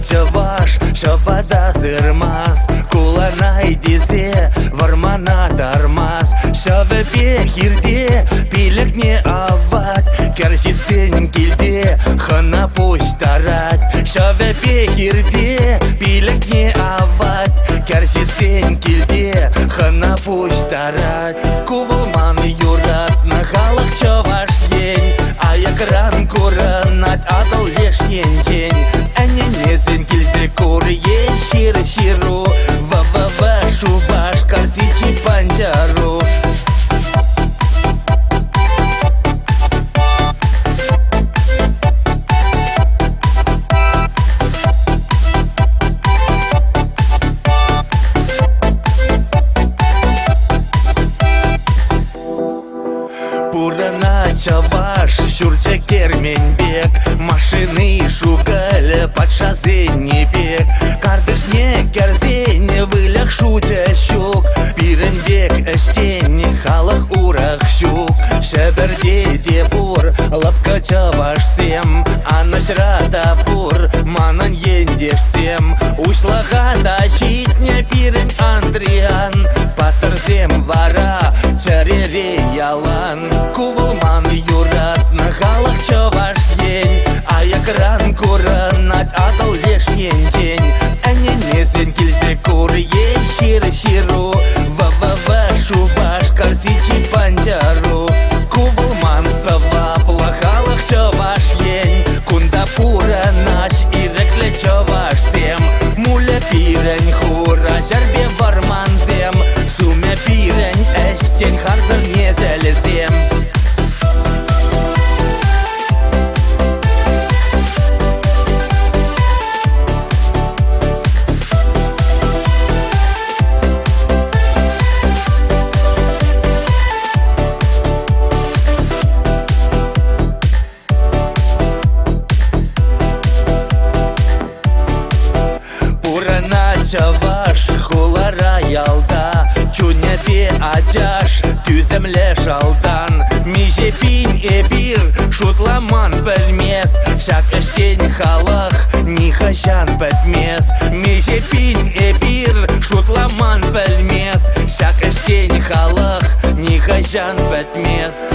Чаваш, шабада сырмас, куланай дизе, вармана дармас, шаве бехирде, пилек не ават, керхитсен килде, хана пусть тарат, шаве бехирде, пилек не ават, керхитсен килде, хана пусть тарат. Кувалман юрат, на халах чаваш день, а якран куранат, адал лешнен день. Несен килзе курье ширу, ва-ва-ва шубаш карсичи панчару. Пурана чаваш, шурча керменбек, машины шукаль, подшазень бег, кардышне керзень, вылях шутя щук, пирендек эштень, халах урах щук, шеберде дебур, лапка чаваш сем, а нашрата пур, манан ендеш сем, ушлага тащитня пирень Андриан, патерзем вара, чарере ялан. Кувалман юрат, на халах чаваш день, а якран куранат, адал лешнен день. Несен килзе курье ширу, ва-ва-ва шубаш карсичи панчару. Кувалман сава, плахалах чаваш день, кунда пура нач, ирекле чаваш сем. Муля пирень хура, жарбе варман зем, сумя пирень эштень, харзар не залезем. Чаваш, хулара ялда, чуня бе ачаш, түземле шалдан. Меже пинь эбир, шутламан пельмес, шак эштень халах, нихашан петмес. Меже пинь эбир, шутламан пельмес, шак эштень халах, нихашан петмес.